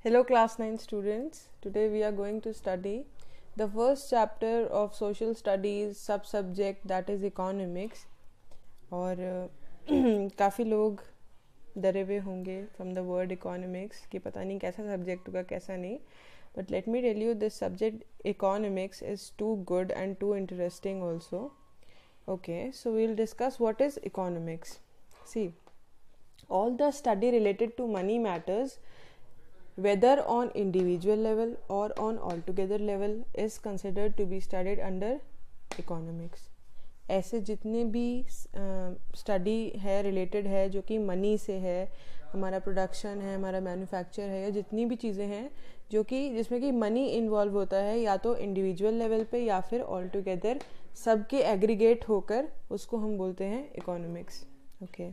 Hello class 9 students. Today we are going to study the first chapter of social studies sub-subject that is economics. और काफ़ी लोग डरे हुए होंगे from the word economics कि पता नहीं कैसा subject होगा कैसा नहीं. But let me tell you, this subject economics is too good and too interesting also. Okay, so we'll discuss what is economics. See, all the study related to money matters, whether on individual level or on altogether level, is considered to be studied under economics. ऐसे जितने भी study है related है जो कि money से है, हमारा प्रोडक्शन है, हमारा मैन्युफैक्चर है, या जितनी भी चीज़ें हैं जो कि जिसमें कि मनी इन्वॉल्व होता है, या तो इंडिविजुअल लेवल पे या फिर ऑल टुगेदर सबके एग्रीगेट होकर, उसको हम बोलते हैं economics. Okay,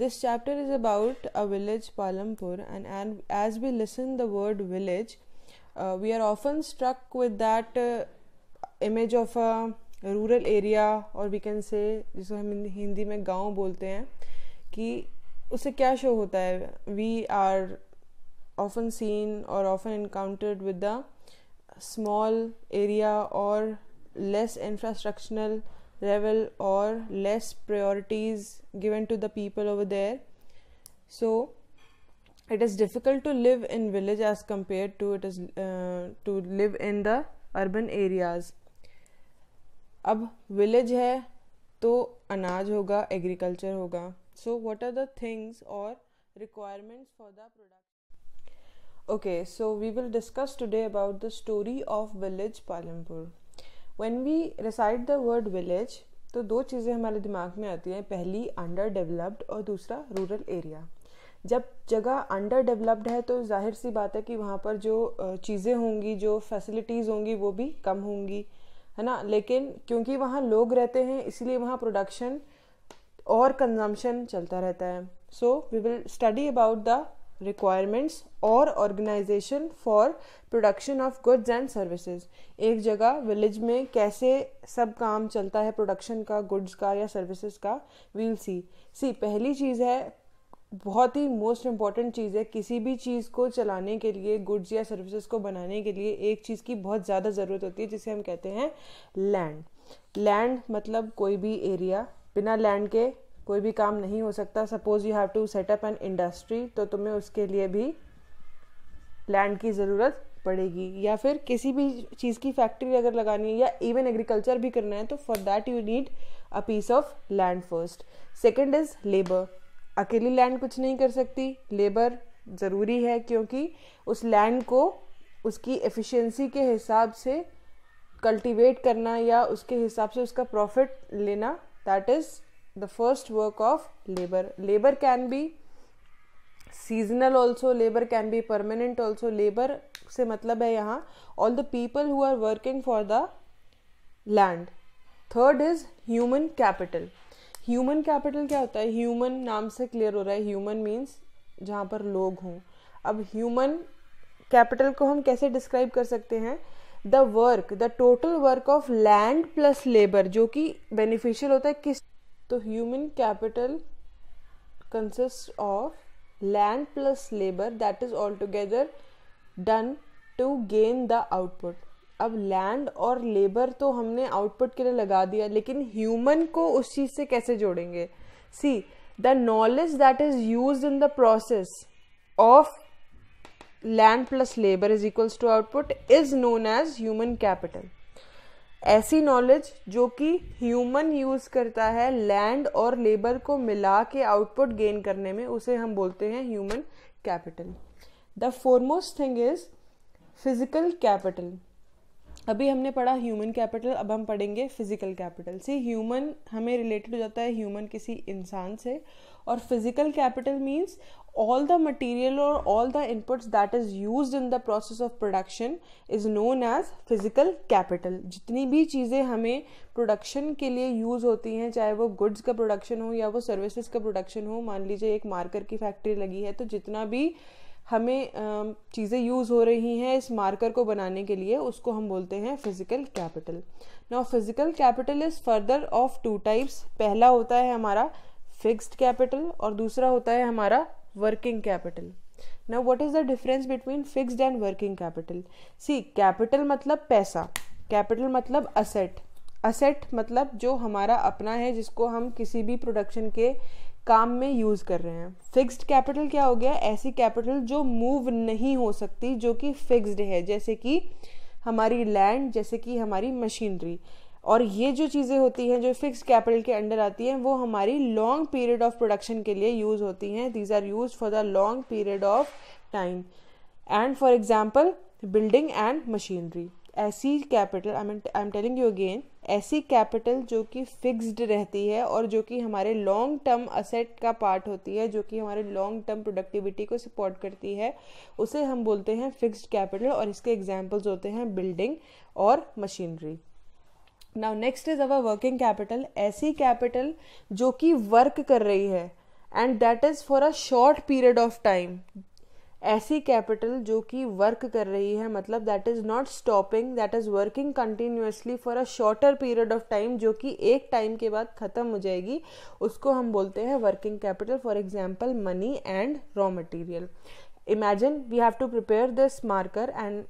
this chapter is about a village, Palampur, and as we listen the word village, we are often struck with that image of a rural area, or we can say जिसको हम हिंदी में गांव बोलते हैं, कि उससे क्या show होता है. We are often seen or often encountered with the small area or less infrastructural level or less priorities given to the people over there. So it is difficult to live in village as compared to to live in the urban areas. अब village है तो अनाज होगा, agriculture होगा. So what are the things or requirements for the production? Okay, so we will discuss today about the story of village Palampur. When we recite the word village, तो दो चीज़ें हमारे दिमाग में आती हैं. पहली अंडर डेवलप्ड और दूसरा रूरल एरिया. जब जगह अंडर डेवलप्ड है तो जाहिर सी बात है कि वहाँ पर जो चीज़ें होंगी, जो फैसिलिटीज़ होंगी, वो भी कम होंगी, है ना. लेकिन क्योंकि वहाँ लोग रहते हैं इसलिए वहाँ प्रोडक्शन और कंजम्पशन चलता रहता है. So we will study about the requirements और organization for production of goods and services. एक जगह विलेज में कैसे सब काम चलता है प्रोडक्शन का, गुड्स का या सर्विसेज का, we'll see. पहली चीज़ है, बहुत ही मोस्ट इम्पॉर्टेंट चीज़ है, किसी भी चीज़ को चलाने के लिए, गुड्स या सर्विसेज को बनाने के लिए एक चीज़ की बहुत ज़्यादा ज़रूरत होती है जिसे हम कहते हैं लैंड. लैंड मतलब कोई भी एरिया. बिना लैंड के कोई भी काम नहीं हो सकता. Suppose you have to set up an industry, तो तुम्हें उसके लिए भी लैंड की ज़रूरत पड़ेगी. या फिर किसी भी चीज़ की फैक्ट्री अगर लगानी है या इवन एग्रीकल्चर भी करना है, तो for that you need a piece of land first. Second is labour. अकेली लैंड कुछ नहीं कर सकती, लेबर ज़रूरी है, क्योंकि उस लैंड को उसकी एफिशिएंसी के हिसाब से कल्टिवेट करना या उसके हिसाब से उसका प्रॉफिट लेना, that is the first work of labor. Labor can be seasonal also, labor can be permanent also. Labor से मतलब है यहाँ all the people who are working for the land. Third is human capital. Human capital क्या होता है? Human नाम से clear हो रहा है. Human means जहाँ पर लोग हों. अब human capital को हम कैसे describe कर सकते हैं? The work, the total work of land plus labor, जो कि beneficial होता है किस, तो human capital consist of land plus labour, that is all together done to gain the output. अब लैंड और लेबर तो हमने आउटपुट के लिए लगा दिया, लेकिन ह्यूमन को उस चीज से कैसे जोड़ेंगे? See, the knowledge that is used in the process of land plus labour is equals to output is known as human capital. ऐसी नॉलेज जो कि ह्यूमन यूज करता है लैंड और लेबर को मिला के आउटपुट गेन करने में, उसे हम बोलते हैं human capital. The foremost thing is physical capital. अभी हमने पढ़ा ह्यूमन कैपिटल, अब हम पढ़ेंगे फिजिकल कैपिटल. सी, ह्यूमन हमें रिलेटेड हो जाता है ह्यूमन किसी इंसान से, और physical capital means all the material or all the inputs that is used in the process of production is known as physical capital. जितनी भी चीज़ें हमें प्रोडक्शन के लिए यूज़ होती हैं, चाहे वो गुड्स का प्रोडक्शन हो या वो सर्विसेज का प्रोडक्शन हो. मान लीजिए एक मार्कर की फैक्ट्री लगी है, तो जितना भी हमें चीज़ें यूज़ हो रही हैं इस मार्कर को बनाने के लिए, उसको हम बोलते हैं physical capital. Now physical capital is further of two types. पहला होता है हमारा फिक्स्ड कैपिटल और दूसरा होता है हमारा working capital. Now what is the difference between fixed and working capital? See, capital मतलब पैसा, कैपिटल मतलब असेट, असेट मतलब जो हमारा अपना है जिसको हम किसी भी प्रोडक्शन के काम में यूज़ कर रहे हैं। फिक्स्ड कैपिटल क्या हो गया? ऐसी कैपिटल जो मूव नहीं हो सकती, जो कि फिक्स्ड है, जैसे कि हमारी लैंड, जैसे कि हमारी मशीनरी। और ये जो चीज़ें होती हैं जो फिक्स्ड कैपिटल के अंडर आती हैं वो हमारी लॉन्ग पीरियड ऑफ प्रोडक्शन के लिए यूज़ होती हैं। These are use for the long period of time and for example building and machinery. ऐसी capital, I am telling you again, ऐसी कैपिटल जो कि फिक्स्ड रहती है और जो कि हमारे लॉन्ग टर्म असेट का पार्ट होती है, जो कि हमारे लॉन्ग टर्म प्रोडक्टिविटी को सपोर्ट करती है, उसे हम बोलते हैं फिक्स्ड कैपिटल। और इसके एग्जांपल्स होते हैं बिल्डिंग और machinery. Now next is our working capital. ऐसी कैपिटल जो कि वर्क कर रही है and that is for a short period of time. ऐसी कैपिटल जो कि वर्क कर रही है मतलब that is not stopping, that is working continuously for a shorter period of time, जो कि एक टाइम के बाद खत्म हो जाएगी, उसको हम बोलते हैं working capital. For example money and raw material. Imagine we have to prepare this marker and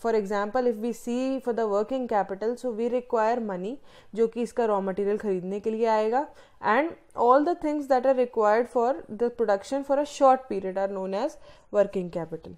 for example if we see for the working capital, so we require money जो कि इसका raw material खरीदने के लिए आएगा, and all the things that are required for the production for a short period are known as working capital.